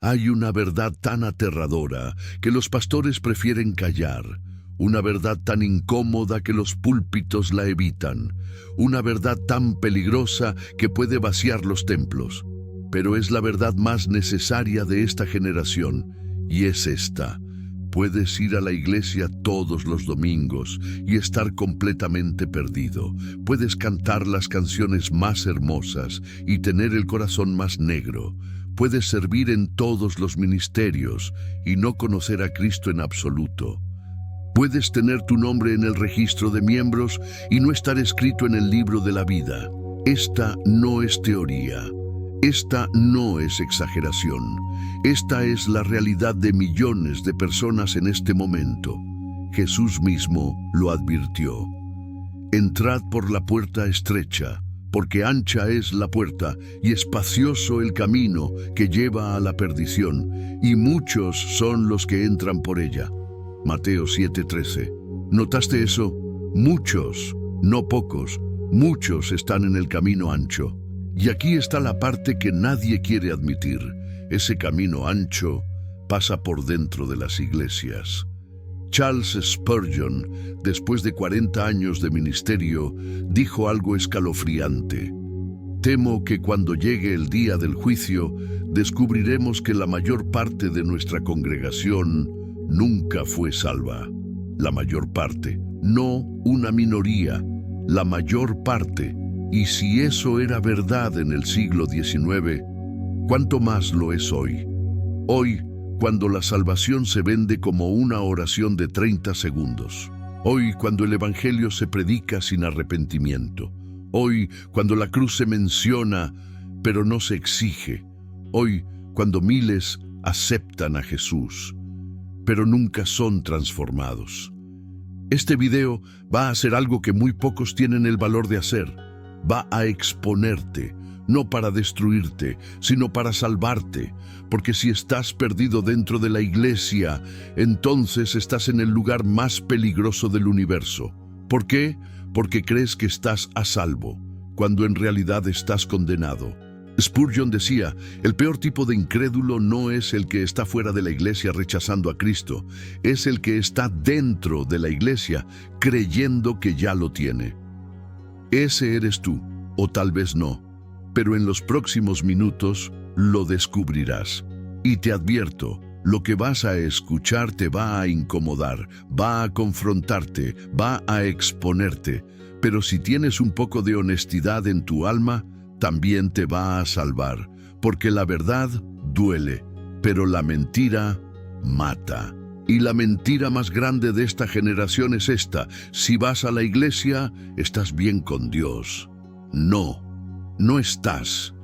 Hay una verdad tan aterradora que los pastores prefieren callar, una verdad tan incómoda que los púlpitos la evitan, una verdad tan peligrosa que puede vaciar los templos. Pero es la verdad más necesaria de esta generación, y es esta. Puedes ir a la iglesia todos los domingos y estar completamente perdido. Puedes cantar las canciones más hermosas y tener el corazón más negro. Puedes servir en todos los ministerios y no conocer a Cristo en absoluto. Puedes tener tu nombre en el registro de miembros y no estar escrito en el libro de la vida. Esta no es teoría. Esta no es exageración. Esta es la realidad de millones de personas en este momento. Jesús mismo lo advirtió. Entrad por la puerta estrecha, porque ancha es la puerta y espacioso el camino que lleva a la perdición, y muchos son los que entran por ella. Mateo 7:13. ¿Notaste eso? Muchos, no pocos, muchos están en el camino ancho. Y aquí está la parte que nadie quiere admitir. Ese camino ancho pasa por dentro de las iglesias. Charles Spurgeon, después de 40 años de ministerio, dijo algo escalofriante. Temo que cuando llegue el día del juicio, descubriremos que la mayor parte de nuestra congregación nunca fue salva. La mayor parte, no una minoría, la mayor parte. Y si eso era verdad en el siglo XIX, ¿cuánto más lo es hoy? Hoy, cuando la salvación se vende como una oración de 30 segundos. Hoy, cuando el Evangelio se predica sin arrepentimiento. Hoy, cuando la cruz se menciona, pero no se exige. Hoy, cuando miles aceptan a Jesús, pero nunca son transformados. Este video va a hacer algo que muy pocos tienen el valor de hacer. Va a exponerte, no para destruirte, sino para salvarte, porque si estás perdido dentro de la iglesia, entonces estás en el lugar más peligroso del universo. ¿Por qué? Porque crees que estás a salvo, cuando en realidad estás condenado. Spurgeon decía, el peor tipo de incrédulo no es el que está fuera de la iglesia rechazando a Cristo, es el que está dentro de la iglesia creyendo que ya lo tiene. Ese eres tú, o tal vez no, pero en los próximos minutos lo descubrirás. Y te advierto, lo que vas a escuchar te va a incomodar, va a confrontarte, va a exponerte, pero si tienes un poco de honestidad en tu alma, también te va a salvar, porque la verdad duele, pero la mentira mata. Y la mentira más grande de esta generación es esta: si vas a la iglesia, estás bien con Dios. No, no estás.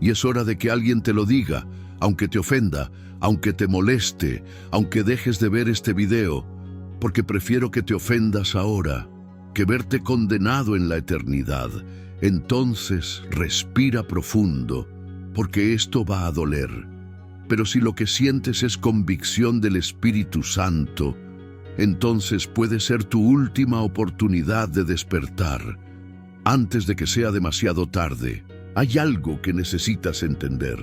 Y es hora de que alguien te lo diga, aunque te ofenda, aunque te moleste, aunque dejes de ver este video, porque prefiero que te ofendas ahora, que verte condenado en la eternidad. Entonces respira profundo, porque esto va a doler. Pero si lo que sientes es convicción del Espíritu Santo, entonces puede ser tu última oportunidad de despertar, antes de que sea demasiado tarde. Hay algo que necesitas entender.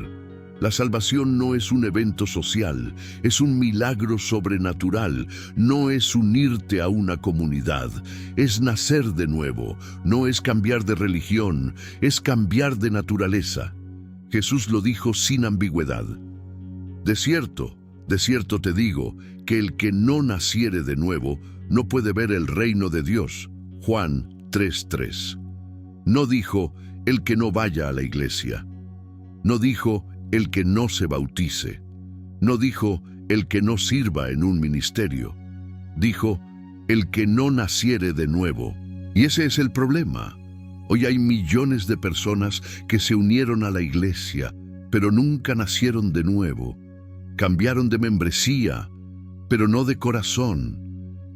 La salvación no es un evento social, es un milagro sobrenatural, no es unirte a una comunidad, es nacer de nuevo, no es cambiar de religión, es cambiar de naturaleza. Jesús lo dijo sin ambigüedad. De cierto te digo, que el que no naciere de nuevo no puede ver el reino de Dios. Juan 3:3. No dijo el que no vaya a la iglesia. No dijo el que no se bautice. No dijo el que no sirva en un ministerio. Dijo el que no naciere de nuevo. Y ese es el problema. Hoy hay millones de personas que se unieron a la iglesia, pero nunca nacieron de nuevo. Cambiaron de membresía, pero no de corazón.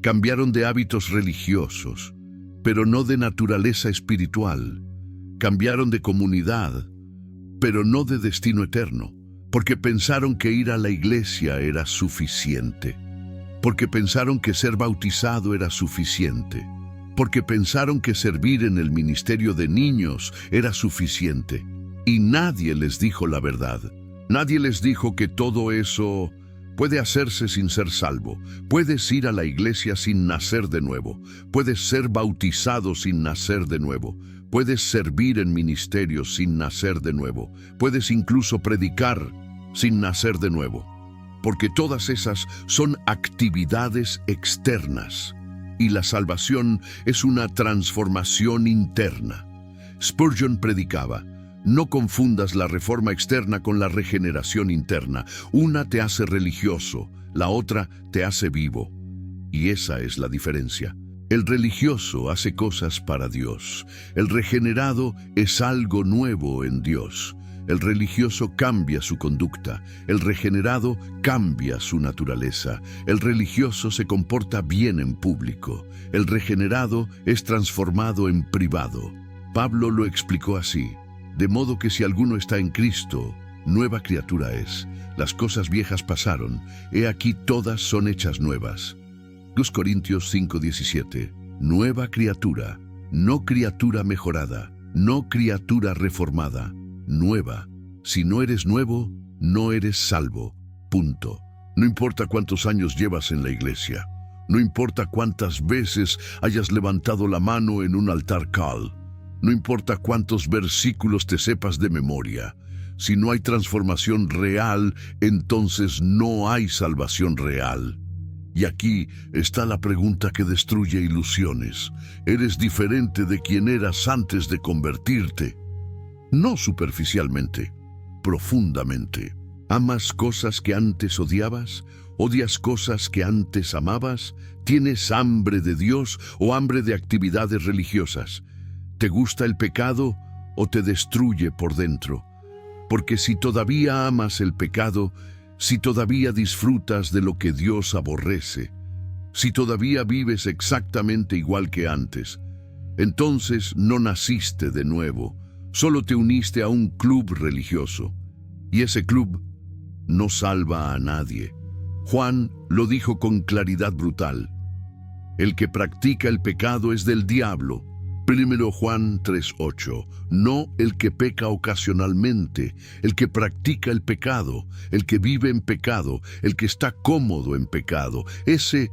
Cambiaron de hábitos religiosos, pero no de naturaleza espiritual. Cambiaron de comunidad, pero no de destino eterno, porque pensaron que ir a la iglesia era suficiente, porque pensaron que ser bautizado era suficiente, porque pensaron que servir en el ministerio de niños era suficiente. Y nadie les dijo la verdad. Nadie les dijo que todo eso puede hacerse sin ser salvo. Puedes ir a la iglesia sin nacer de nuevo. Puedes ser bautizado sin nacer de nuevo. Puedes servir en ministerios sin nacer de nuevo. Puedes incluso predicar sin nacer de nuevo. Porque todas esas son actividades externas. Y la salvación es una transformación interna. Spurgeon predicaba: no confundas la reforma externa con la regeneración interna. Una te hace religioso, la otra te hace vivo. Y esa es la diferencia. El religioso hace cosas para Dios. El regenerado es algo nuevo en Dios. El religioso cambia su conducta. El regenerado cambia su naturaleza. El religioso se comporta bien en público. El regenerado es transformado en privado. Pablo lo explicó así: de modo que si alguno está en Cristo, nueva criatura es. Las cosas viejas pasaron, he aquí todas son hechas nuevas. 2 Corintios 5:17. Nueva criatura, no criatura mejorada, no criatura reformada, nueva. Si no eres nuevo, no eres salvo. Punto. No importa cuántos años llevas en la iglesia. No importa cuántas veces hayas levantado la mano en un altar cal. No importa cuántos versículos te sepas de memoria. Si no hay transformación real, entonces no hay salvación real. Y aquí está la pregunta que destruye ilusiones. ¿Eres diferente de quien eras antes de convertirte? No superficialmente, profundamente. ¿Amas cosas que antes odiabas? ¿Odias cosas que antes amabas? ¿Tienes hambre de Dios o hambre de actividades religiosas? ¿Te gusta el pecado o te destruye por dentro? Porque si todavía amas el pecado, si todavía disfrutas de lo que Dios aborrece, si todavía vives exactamente igual que antes, entonces no naciste de nuevo, solo te uniste a un club religioso. Y ese club no salva a nadie. Juan lo dijo con claridad brutal: el que practica el pecado es del diablo. 1 Juan 3:8. No el que peca ocasionalmente, el que practica el pecado, el que vive en pecado, el que está cómodo en pecado. Ese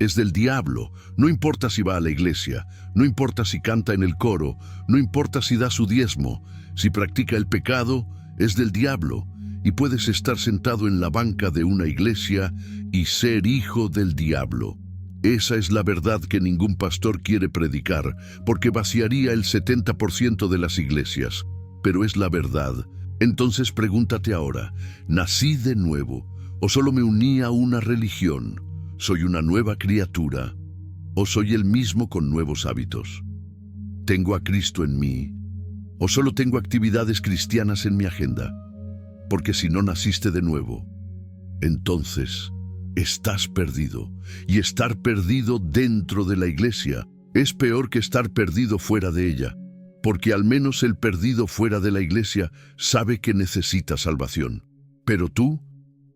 es del diablo. No importa si va a la iglesia, no importa si canta en el coro, no importa si da su diezmo. Si practica el pecado, es del diablo. Y puedes estar sentado en la banca de una iglesia y ser hijo del diablo. Esa es la verdad que ningún pastor quiere predicar, porque vaciaría el 70% de las iglesias. Pero es la verdad. Entonces pregúntate ahora: ¿nací de nuevo o solo me uní a una religión? ¿Soy una nueva criatura o soy el mismo con nuevos hábitos? ¿Tengo a Cristo en mí o solo tengo actividades cristianas en mi agenda? Porque si no naciste de nuevo, entonces estás perdido. Y estar perdido dentro de la iglesia es peor que estar perdido fuera de ella, porque al menos el perdido fuera de la iglesia sabe que necesita salvación. Pero tú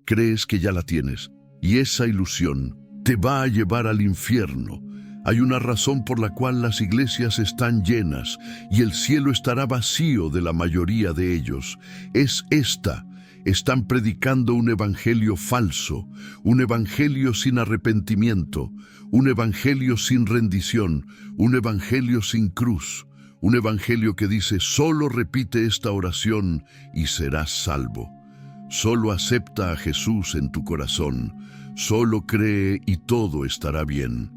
crees que ya la tienes, y esa ilusión te va a llevar al infierno. Hay una razón por la cual las iglesias están llenas y el cielo estará vacío de la mayoría de ellos. Es esta: están predicando un evangelio falso, un evangelio sin arrepentimiento, un evangelio sin rendición, un evangelio sin cruz, un evangelio que dice: solo repite esta oración y serás salvo. Solo acepta a Jesús en tu corazón, solo cree y todo estará bien.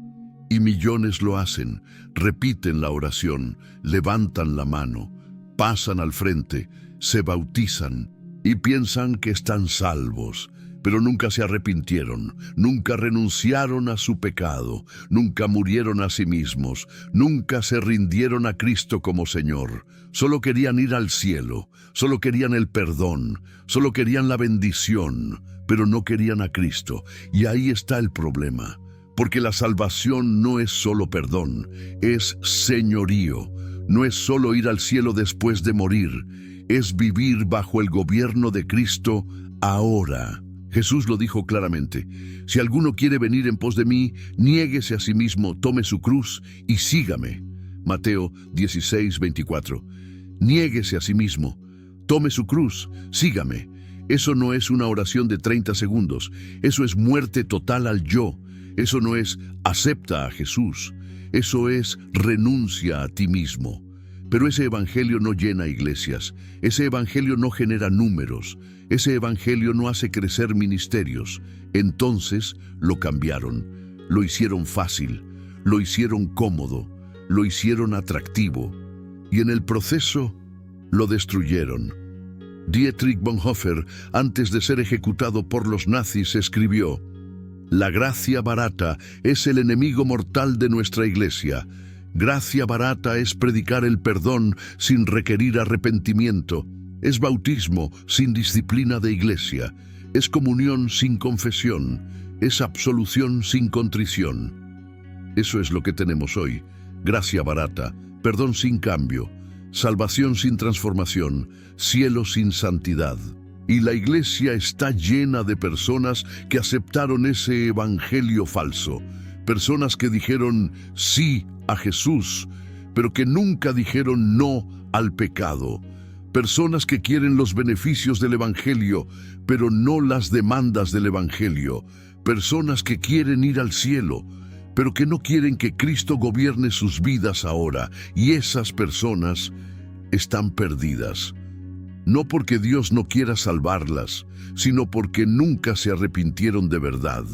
Y millones lo hacen, repiten la oración, levantan la mano, pasan al frente, se bautizan, y piensan que están salvos, pero nunca se arrepintieron, nunca renunciaron a su pecado, nunca murieron a sí mismos, nunca se rindieron a Cristo como Señor. Solo querían ir al cielo, solo querían el perdón, solo querían la bendición, pero no querían a Cristo. Y ahí está el problema, porque la salvación no es solo perdón, es señorío. No es solo ir al cielo después de morir, es vivir bajo el gobierno de Cristo ahora. Jesús lo dijo claramente: si alguno quiere venir en pos de mí, niéguese a sí mismo, tome su cruz y sígame. Mateo 16:24. Niéguese a sí mismo, tome su cruz, sígame. Eso no es una oración de 30 segundos. Eso es muerte total al yo. Eso no es acepta a Jesús. Eso es renuncia a ti mismo. Pero ese evangelio no llena iglesias. Ese evangelio no genera números. Ese evangelio no hace crecer ministerios. Entonces lo cambiaron. Lo hicieron fácil. Lo hicieron cómodo. Lo hicieron atractivo. Y en el proceso lo destruyeron. Dietrich Bonhoeffer, antes de ser ejecutado por los nazis, escribió: «La gracia barata es el enemigo mortal de nuestra iglesia. Gracia barata es predicar el perdón sin requerir arrepentimiento. Es bautismo sin disciplina de iglesia. Es comunión sin confesión. Es absolución sin contrición». Eso es lo que tenemos hoy. Gracia barata, perdón sin cambio, salvación sin transformación, cielo sin santidad. Y la iglesia está llena de personas que aceptaron ese evangelio falso. Personas que dijeron sí a Jesús, pero que nunca dijeron no al pecado. Personas que quieren los beneficios del evangelio, pero no las demandas del evangelio. Personas que quieren ir al cielo, pero que no quieren que Cristo gobierne sus vidas ahora. Y esas personas están perdidas. No porque Dios no quiera salvarlas, sino porque nunca se arrepintieron de verdad.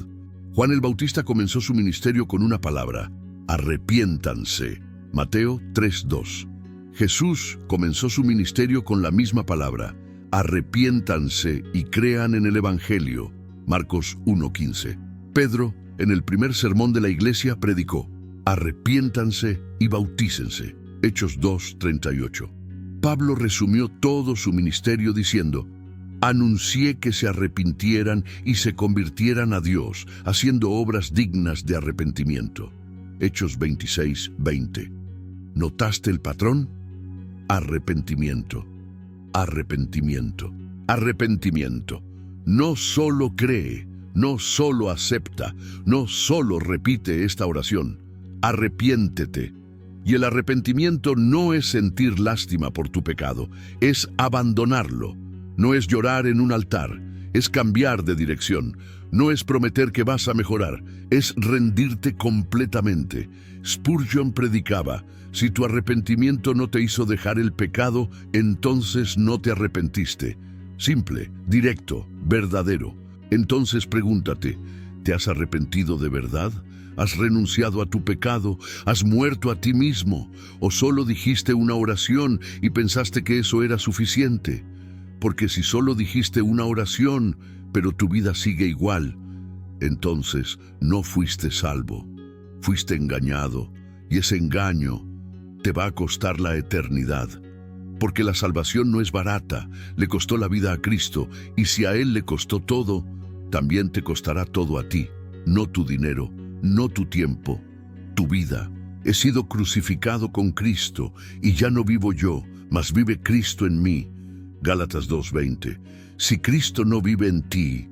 Juan el Bautista comenzó su ministerio con una palabra: arrepiéntanse. Mateo 3:2. Jesús comenzó su ministerio con la misma palabra: arrepiéntanse y crean en el Evangelio. Marcos 1:15. Pedro, en el primer sermón de la iglesia, predicó: arrepiéntanse y bautícense. Hechos 2:38. Pablo resumió todo su ministerio diciendo: anuncié que se arrepintieran y se convirtieran a Dios, haciendo obras dignas de arrepentimiento. Hechos 26:20. ¿Notaste el patrón? Arrepentimiento, arrepentimiento, arrepentimiento. No solo cree, no solo acepta, no solo repite esta oración: arrepiéntete. Y el arrepentimiento no es sentir lástima por tu pecado, es abandonarlo. No es llorar en un altar, es cambiar de dirección. No es prometer que vas a mejorar, es rendirte completamente. Spurgeon predicaba: si tu arrepentimiento no te hizo dejar el pecado, entonces no te arrepentiste. Simple, directo, verdadero. Entonces pregúntate: ¿te has arrepentido de verdad? ¿Has renunciado a tu pecado? ¿Has muerto a ti mismo? ¿O solo dijiste una oración y pensaste que eso era suficiente? Porque si solo dijiste una oración, pero tu vida sigue igual, entonces no fuiste salvo. Fuiste engañado, y ese engaño te va a costar la eternidad. Porque la salvación no es barata, le costó la vida a Cristo, y si a Él le costó todo, también te costará todo a ti. No tu dinero, no tu tiempo, tu vida. He sido crucificado con Cristo, y ya no vivo yo, mas vive Cristo en mí. Gálatas 2:20. Si Cristo no vive en ti,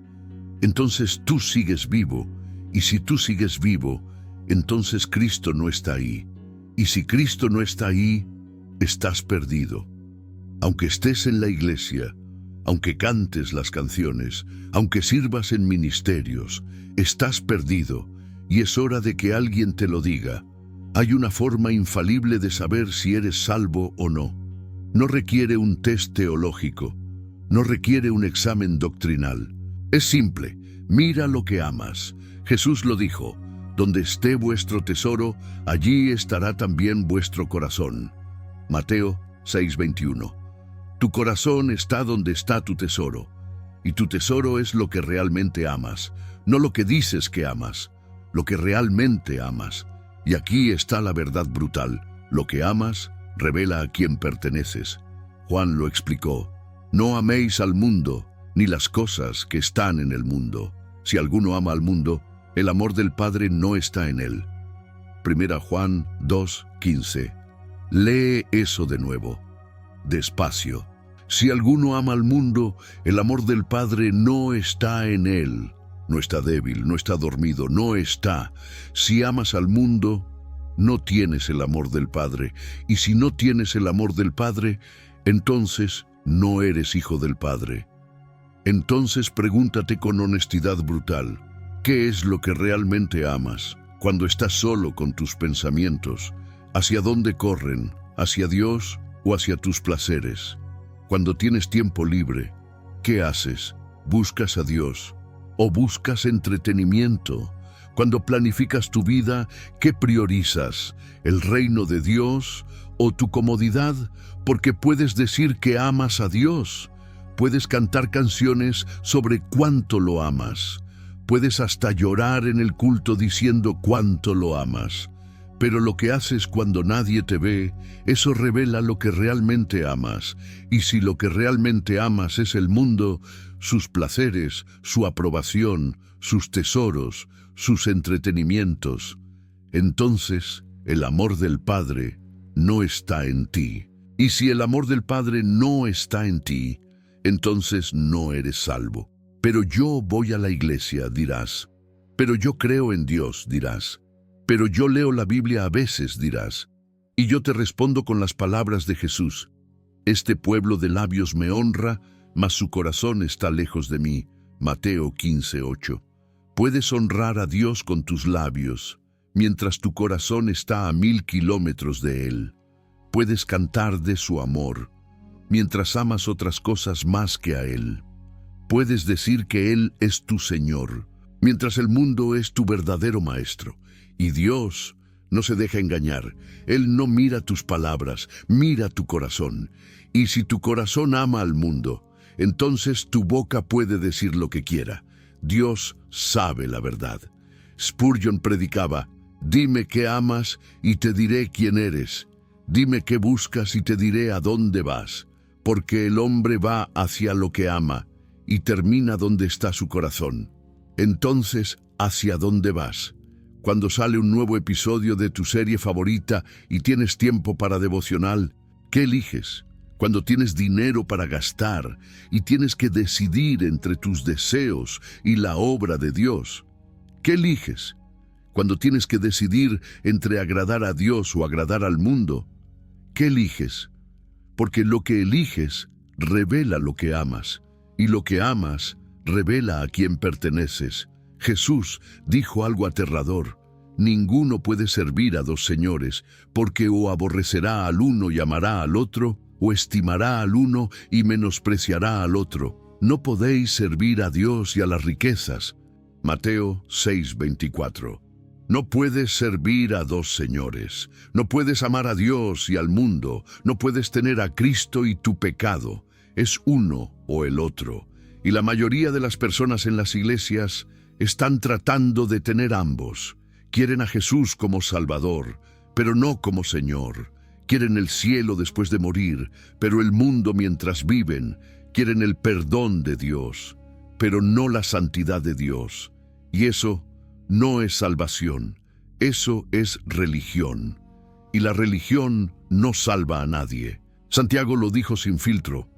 entonces tú sigues vivo, y si tú sigues vivo, entonces Cristo no está ahí. Y si Cristo no está ahí, estás perdido. Aunque estés en la iglesia, aunque cantes las canciones, aunque sirvas en ministerios, estás perdido, y es hora de que alguien te lo diga. Hay una forma infalible de saber si eres salvo o no. No requiere un test teológico, no requiere un examen doctrinal. Es simple: mira lo que amas. Jesús lo dijo: donde esté vuestro tesoro, allí estará también vuestro corazón. Mateo 6:21. Tu corazón está donde está tu tesoro, y tu tesoro es lo que realmente amas, no lo que dices que amas, lo que realmente amas. Y aquí está la verdad brutal: lo que amas revela a quién perteneces. Juan lo explicó: no améis al mundo, ni las cosas que están en el mundo. Si alguno ama al mundo, el amor del Padre no está en él. 1 Juan 2:15. Lee eso de nuevo, despacio. Si alguno ama al mundo, el amor del Padre no está en él. No está débil, no está dormido, no está. Si amas al mundo, no tienes el amor del Padre. Y si no tienes el amor del Padre, entonces no eres hijo del Padre. Entonces pregúntate con honestidad brutal, ¿qué es lo que realmente amas? Cuando estás solo con tus pensamientos, ¿hacia dónde corren? ¿Hacia Dios o hacia tus placeres? Cuando tienes tiempo libre, ¿qué haces? ¿Buscas a Dios o buscas entretenimiento? Cuando planificas tu vida, ¿qué priorizas? ¿El reino de Dios o tu comodidad? Porque puedes decir que amas a Dios. Puedes cantar canciones sobre cuánto lo amas. Puedes hasta llorar en el culto diciendo cuánto lo amas. Pero lo que haces cuando nadie te ve, eso revela lo que realmente amas. Y si lo que realmente amas es el mundo, sus placeres, su aprobación, sus tesoros, sus entretenimientos, entonces el amor del Padre no está en ti. Y si el amor del Padre no está en ti, entonces no eres salvo. Pero yo voy a la iglesia, dirás. Pero yo creo en Dios, dirás. Pero yo leo la Biblia a veces, dirás. Y yo te respondo con las palabras de Jesús. Este pueblo de labios me honra, mas su corazón está lejos de mí. Mateo 15:8. Puedes honrar a Dios con tus labios, mientras tu corazón está a 1000 kilómetros de Él. Puedes cantar de su amor, mientras amas otras cosas más que a Él. Puedes decir que Él es tu Señor, mientras el mundo es tu verdadero maestro. Y Dios no se deja engañar. Él no mira tus palabras, mira tu corazón. Y si tu corazón ama al mundo, entonces tu boca puede decir lo que quiera. Dios sabe la verdad. Spurgeon predicaba, dime qué amas y te diré quién eres. Dime qué buscas y te diré a dónde vas. Porque el hombre va hacia lo que ama y termina donde está su corazón. Entonces, ¿hacia dónde vas? Cuando sale un nuevo episodio de tu serie favorita y tienes tiempo para devocional, ¿qué eliges? Cuando tienes dinero para gastar y tienes que decidir entre tus deseos y la obra de Dios, ¿qué eliges? Cuando tienes que decidir entre agradar a Dios o agradar al mundo, ¿qué eliges? Porque lo que eliges revela lo que amas, y lo que amas revela a quién perteneces. Jesús dijo algo aterrador: ninguno puede servir a dos señores, porque o aborrecerá al uno y amará al otro, o estimará al uno y menospreciará al otro. No podéis servir a Dios y a las riquezas. Mateo 6:24. No puedes servir a dos señores. No puedes amar a Dios y al mundo. No puedes tener a Cristo y tu pecado. Es uno o el otro. Y la mayoría de las personas en las iglesias están tratando de tener ambos. Quieren a Jesús como Salvador, pero no como Señor. Quieren el cielo después de morir, pero el mundo mientras viven. Quieren el perdón de Dios, pero no la santidad de Dios. Y eso no es salvación, eso es religión. Y la religión no salva a nadie. Santiago lo dijo sin filtro.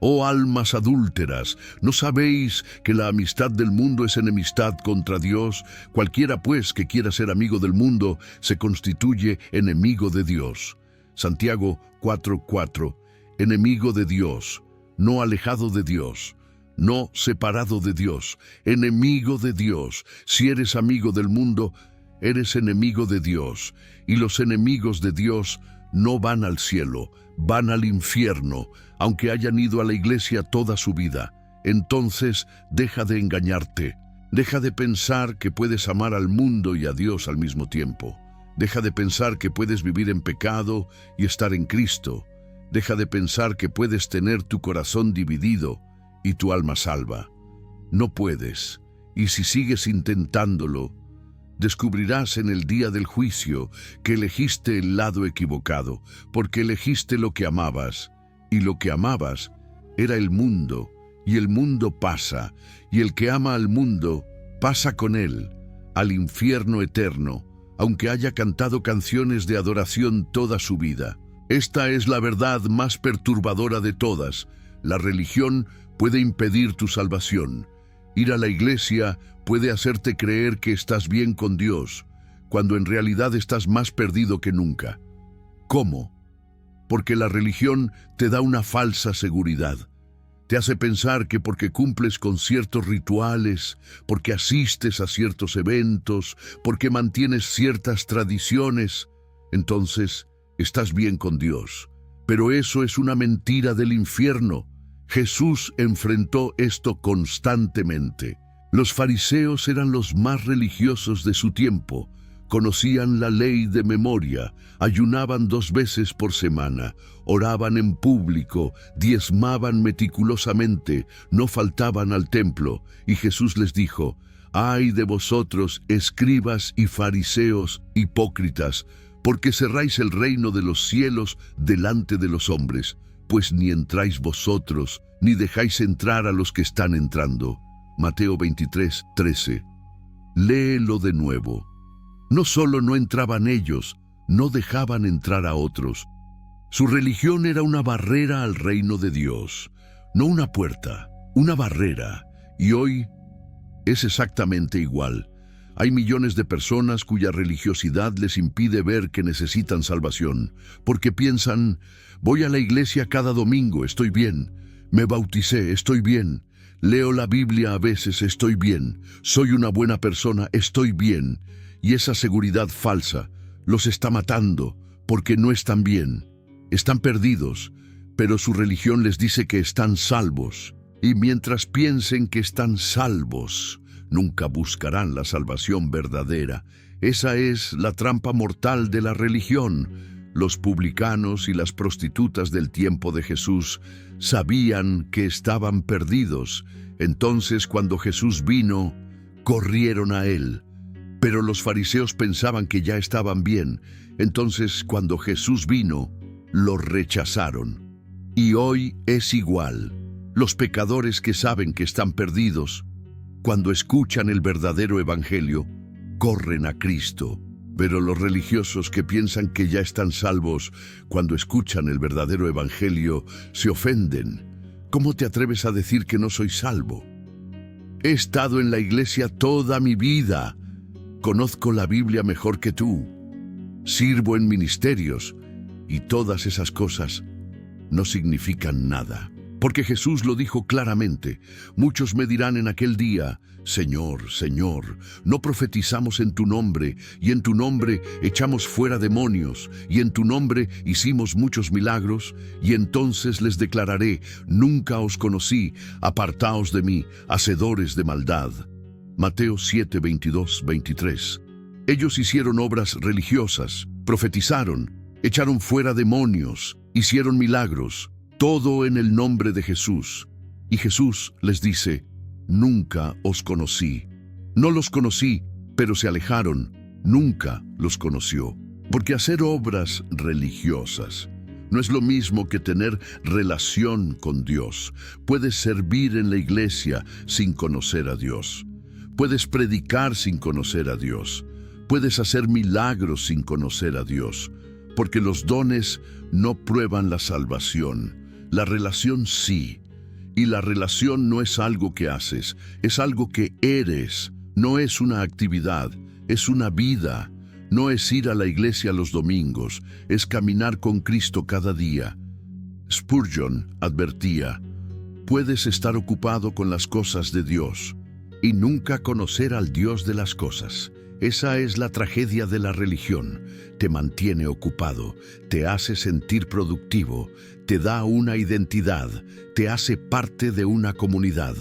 Oh almas adúlteras, ¿no sabéis que la amistad del mundo es enemistad contra Dios? Cualquiera pues que quiera ser amigo del mundo se constituye enemigo de Dios. Santiago 4:4. Enemigo de Dios, no alejado de Dios, no separado de Dios, enemigo de Dios. Si eres amigo del mundo, eres enemigo de Dios. Y los enemigos de Dios no van al cielo, van al infierno, aunque hayan ido a la iglesia toda su vida. Entonces, deja de engañarte. Deja de pensar que puedes amar al mundo y a Dios al mismo tiempo. Deja de pensar que puedes vivir en pecado y estar en Cristo. Deja de pensar que puedes tener tu corazón dividido y tu alma salva. No puedes, y si sigues intentándolo, descubrirás en el día del juicio que elegiste el lado equivocado, porque elegiste lo que amabas, y lo que amabas era el mundo, y el mundo pasa, y el que ama al mundo pasa con él, al infierno eterno, aunque haya cantado canciones de adoración toda su vida. Esta es la verdad más perturbadora de todas. La religión puede impedir tu salvación. Ir a la iglesia puede hacerte creer que estás bien con Dios, cuando en realidad estás más perdido que nunca. ¿Cómo? Porque la religión te da una falsa seguridad. Te hace pensar que porque cumples con ciertos rituales, porque asistes a ciertos eventos, porque mantienes ciertas tradiciones, entonces estás bien con Dios. Pero eso es una mentira del infierno. Jesús enfrentó esto constantemente. Los fariseos eran los más religiosos de su tiempo. Conocían la ley de memoria, ayunaban 2 veces por semana, oraban en público, diezmaban meticulosamente, no faltaban al templo. Y Jesús les dijo: «Ay de vosotros, escribas y fariseos, hipócritas, porque cerráis el reino de los cielos delante de los hombres, pues ni entráis vosotros, ni dejáis entrar a los que están entrando». Mateo 23:13. Léelo de nuevo. No solo no entraban ellos, no dejaban entrar a otros. Su religión era una barrera al reino de Dios, no una puerta, una barrera. Y hoy es exactamente igual. Hay millones de personas cuya religiosidad les impide ver que necesitan salvación, porque piensan: voy a la iglesia cada domingo, estoy bien, me bauticé, estoy bien, leo la Biblia a veces, estoy bien, soy una buena persona, estoy bien. Y esa seguridad falsa los está matando, porque no están bien, están perdidos, pero su religión les dice que están salvos. Y mientras piensen que están salvos, nunca buscarán la salvación verdadera. Esa es la trampa mortal de la religión. Los publicanos y las prostitutas del tiempo de Jesús sabían que estaban perdidos. Entonces, cuando Jesús vino, corrieron a él. Pero los fariseos pensaban que ya estaban bien. Entonces, cuando Jesús vino, lo rechazaron. Y hoy es igual. Los pecadores que saben que están perdidos, cuando escuchan el verdadero evangelio, corren a Cristo. Pero los religiosos que piensan que ya están salvos, cuando escuchan el verdadero evangelio, se ofenden. ¿Cómo te atreves a decir que no soy salvo? He estado en la iglesia toda mi vida. Conozco la Biblia mejor que tú. Sirvo en ministerios, y todas esas cosas no significan nada. Porque Jesús lo dijo claramente: muchos me dirán en aquel día: Señor, Señor, ¿no profetizamos en tu nombre, y en tu nombre echamos fuera demonios, y en tu nombre hicimos muchos milagros? Y entonces les declararé: nunca os conocí, apartaos de mí, hacedores de maldad. Mateo 7, 22, 23. Ellos hicieron obras religiosas, profetizaron, echaron fuera demonios, hicieron milagros, todo en el nombre de Jesús. Y Jesús les dice: nunca os conocí. No los conocí, pero se alejaron. Nunca los conoció. Porque hacer obras religiosas no es lo mismo que tener relación con Dios. Puedes servir en la iglesia sin conocer a Dios. Puedes predicar sin conocer a Dios. Puedes hacer milagros sin conocer a Dios. Porque los dones no prueban la salvación. La relación sí. Y la relación no es algo que haces, es algo que eres. No es una actividad, es una vida. No es ir a la iglesia los domingos, es caminar con Cristo cada día. Spurgeon advertía: puedes estar ocupado con las cosas de Dios y nunca conocer al Dios de las cosas. Esa es la tragedia de la religión. Te mantiene ocupado, te hace sentir productivo, te da una identidad, te hace parte de una comunidad,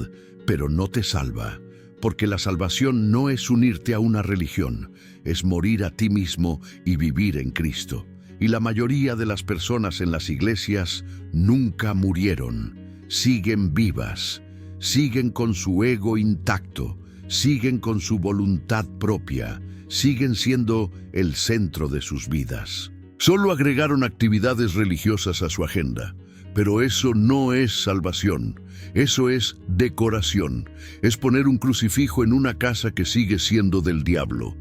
pero no te salva. Porque la salvación no es unirte a una religión, es morir a ti mismo y vivir en Cristo. Y la mayoría de las personas en las iglesias nunca murieron, siguen vivas, siguen con su ego intacto, siguen con su voluntad propia, siguen siendo el centro de sus vidas. Solo agregaron actividades religiosas a su agenda, pero eso no es salvación, eso es decoración, es poner un crucifijo en una casa que sigue siendo del diablo.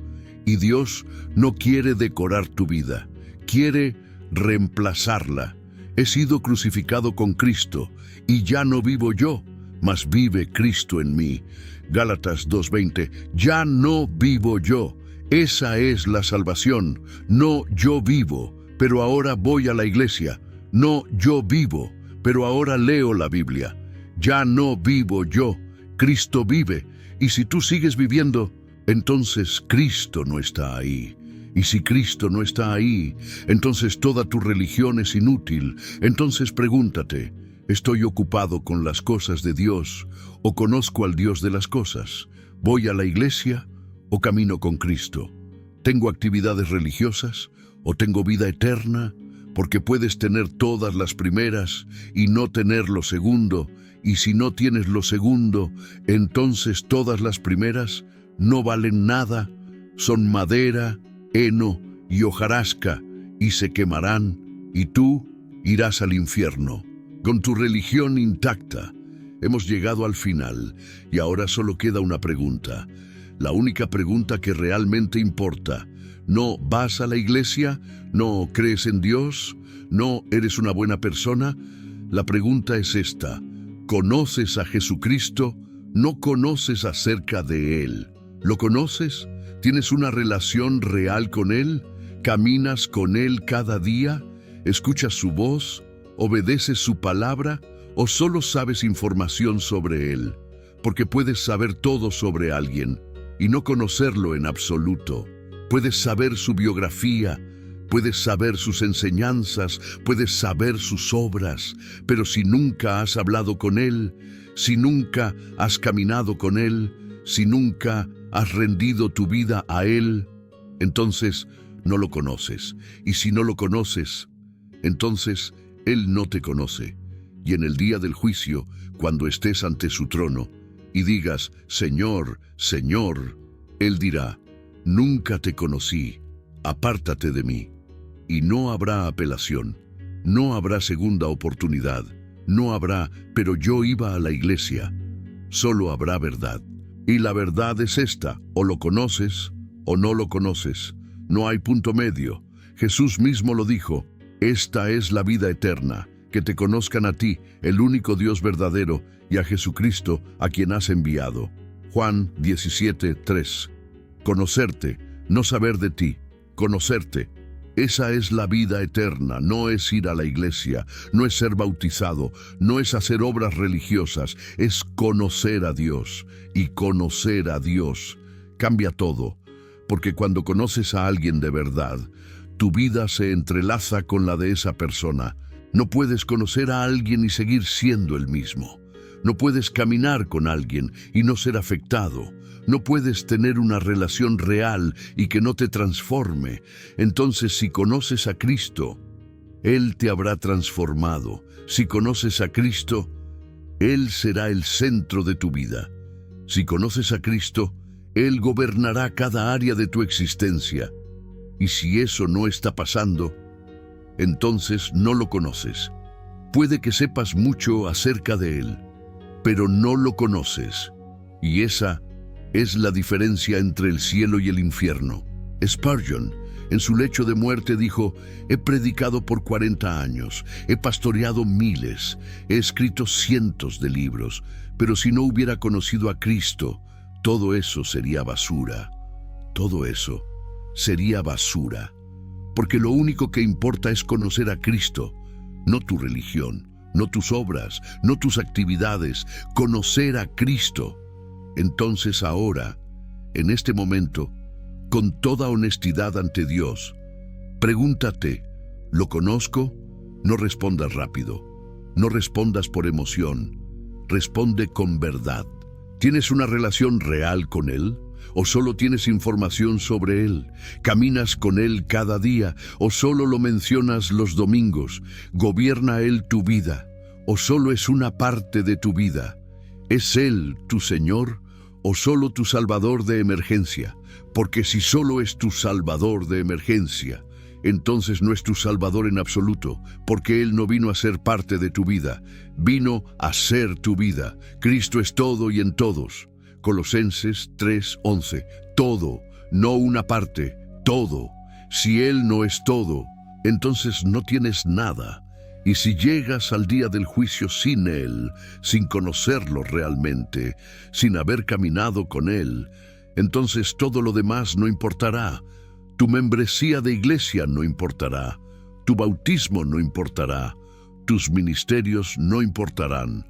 Y Dios no quiere decorar tu vida, quiere reemplazarla. He sido crucificado con Cristo, y ya no vivo yo, mas vive Cristo en mí. Gálatas 2:20, ya no vivo yo. Esa es la salvación. No yo vivo, pero ahora voy a la iglesia. No yo vivo, pero ahora leo la Biblia. Ya no vivo yo, Cristo vive. Y si tú sigues viviendo, entonces Cristo no está ahí. Y si Cristo no está ahí, entonces toda tu religión es inútil. Entonces pregúntate, ¿estoy ocupado con las cosas de Dios o conozco al Dios de las cosas? ¿Voy a la iglesia o camino con Cristo? ¿Tengo actividades religiosas o tengo vida eterna? Porque puedes tener todas las primeras y no tener lo segundo, y si no tienes lo segundo, entonces todas las primeras no valen nada, son madera, heno y hojarasca, y se quemarán, y tú irás al infierno. Con tu religión intacta, hemos llegado al final, y ahora solo queda una pregunta. La única pregunta que realmente importa. ¿No vas a la iglesia? ¿No crees en Dios? ¿No eres una buena persona? La pregunta es esta. ¿Conoces a Jesucristo? ¿No conoces acerca de Él? ¿Lo conoces? ¿Tienes una relación real con Él? ¿Caminas con Él cada día? ¿Escuchas su voz? ¿Obedeces su palabra? ¿O solo sabes información sobre Él? Porque puedes saber todo sobre alguien y no conocerlo en absoluto. Puedes saber su biografía, puedes saber sus enseñanzas, puedes saber sus obras, pero si nunca has hablado con Él, si nunca has caminado con Él, si nunca has rendido tu vida a Él, entonces no lo conoces. Y si no lo conoces, entonces Él no te conoce. Y en el día del juicio, cuando estés ante su trono y digas, Señor, Señor, Él dirá, nunca te conocí, apártate de mí. Y no habrá apelación, no habrá segunda oportunidad, no habrá, pero yo iba a la iglesia. Solo habrá verdad. Y la verdad es esta, o lo conoces o no lo conoces. No hay punto medio. Jesús mismo lo dijo, esta es la vida eterna, que te conozcan a ti, el único Dios verdadero, y a Jesucristo, a quien has enviado. Juan 17:3. Conocerte, no saber de ti, conocerte. Esa es la vida eterna, no es ir a la iglesia, no es ser bautizado, no es hacer obras religiosas, es conocer a Dios. Y conocer a Dios cambia todo, porque cuando conoces a alguien de verdad, tu vida se entrelaza con la de esa persona. No puedes conocer a alguien y seguir siendo el mismo. No puedes caminar con alguien y no ser afectado. No puedes tener una relación real y que no te transforme. Entonces, si conoces a Cristo, Él te habrá transformado. Si conoces a Cristo, Él será el centro de tu vida. Si conoces a Cristo, Él gobernará cada área de tu existencia. Y si eso no está pasando, entonces no lo conoces. Puede que sepas mucho acerca de Él, pero no lo conoces. Y esa es la diferencia entre el cielo y el infierno. Spurgeon, en su lecho de muerte, dijo, he predicado por 40 años, he pastoreado miles, he escrito cientos de libros, pero si no hubiera conocido a Cristo, todo eso sería basura. Todo eso sería basura. Porque lo único que importa es conocer a Cristo, no tu religión, no tus obras, no tus actividades, conocer a Cristo. Entonces ahora, en este momento, con toda honestidad ante Dios, pregúntate, ¿lo conozco? No respondas rápido, no respondas por emoción, responde con verdad. ¿Tienes una relación real con Él? ¿O solo tienes información sobre Él? ¿Caminas con Él cada día? ¿O solo lo mencionas los domingos? ¿Gobierna Él tu vida? ¿O solo es una parte de tu vida? ¿Es Él tu Señor o solo tu Salvador de emergencia? Porque si solo es tu Salvador de emergencia, entonces no es tu Salvador en absoluto, porque Él no vino a ser parte de tu vida, vino a ser tu vida. Cristo es todo y en todos. Colosenses 3:11. Todo, no una parte, todo. Si Él no es todo, entonces no tienes nada. Y si llegas al día del juicio sin Él, sin conocerlo realmente, sin haber caminado con Él, entonces todo lo demás no importará. Tu membresía de iglesia no importará. Tu bautismo no importará. Tus ministerios no importarán.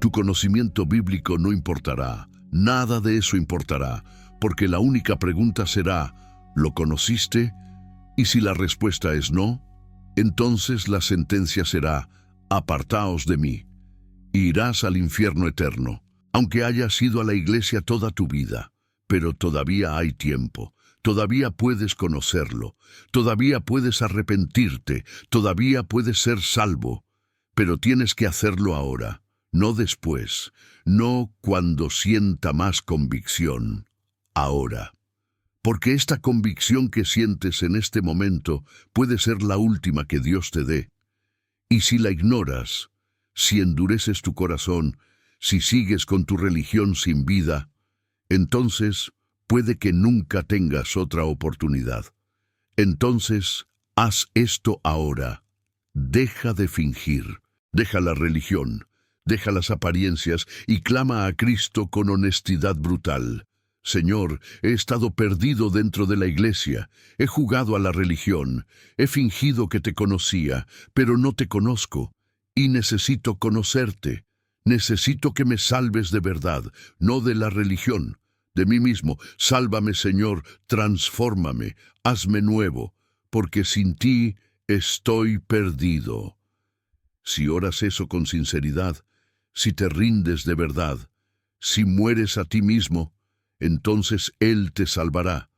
Tu conocimiento bíblico no importará, nada de eso importará, porque la única pregunta será, ¿lo conociste? Y si la respuesta es no, entonces la sentencia será, apartaos de mí, y irás al infierno eterno, aunque hayas ido a la iglesia toda tu vida. Pero todavía hay tiempo, todavía puedes conocerlo, todavía puedes arrepentirte, todavía puedes ser salvo, pero tienes que hacerlo ahora, no después, no cuando sienta más convicción, ahora. Porque esta convicción que sientes en este momento puede ser la última que Dios te dé. Y si la ignoras, si endureces tu corazón, si sigues con tu religión sin vida, entonces puede que nunca tengas otra oportunidad. Entonces, haz esto ahora. Deja de fingir, deja la religión, deja las apariencias y clama a Cristo con honestidad brutal. Señor, he estado perdido dentro de la iglesia, he jugado a la religión, he fingido que te conocía, pero no te conozco, y necesito conocerte. Necesito que me salves de verdad, no de la religión, de mí mismo. Sálvame, Señor, transfórmame, hazme nuevo, porque sin ti estoy perdido. Si oras eso con sinceridad, si te rindes de verdad, si mueres a ti mismo, entonces Él te salvará,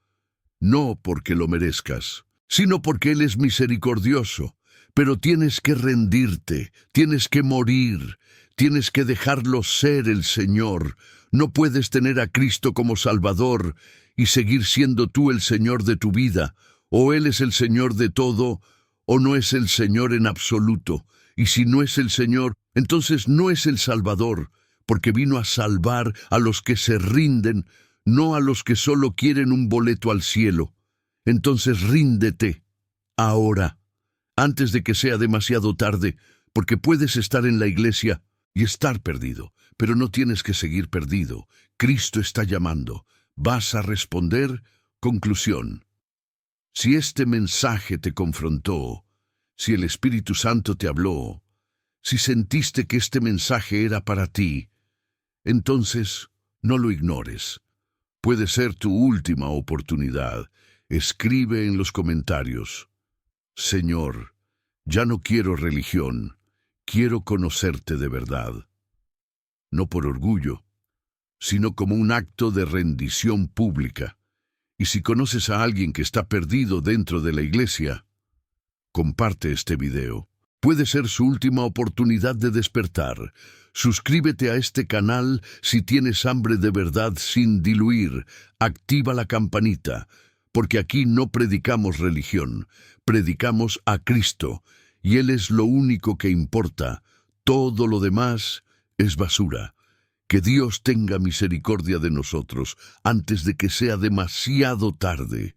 no porque lo merezcas, sino porque Él es misericordioso. Pero tienes que rendirte, tienes que morir, tienes que dejarlo ser el Señor. No puedes tener a Cristo como Salvador y seguir siendo tú el Señor de tu vida. O Él es el Señor de todo, o no es el Señor en absoluto. Y si no es el Señor, entonces no es el Salvador, porque vino a salvar a los que se rinden, no a los que solo quieren un boleto al cielo. Entonces ríndete, ahora, antes de que sea demasiado tarde, porque puedes estar en la iglesia y estar perdido, pero no tienes que seguir perdido. Cristo está llamando. ¿Vas a responder? Conclusión. Si este mensaje te confrontó, si el Espíritu Santo te habló, si sentiste que este mensaje era para ti, entonces no lo ignores. Puede ser tu última oportunidad. Escribe en los comentarios: Señor, ya no quiero religión, quiero conocerte de verdad. No por orgullo, sino como un acto de rendición pública. Y si conoces a alguien que está perdido dentro de la iglesia, comparte este video. Puede ser su última oportunidad de despertar. Suscríbete a este canal si tienes hambre de verdad sin diluir. Activa la campanita, porque aquí no predicamos religión, predicamos a Cristo, y Él es lo único que importa. Todo lo demás es basura. Que Dios tenga misericordia de nosotros antes de que sea demasiado tarde.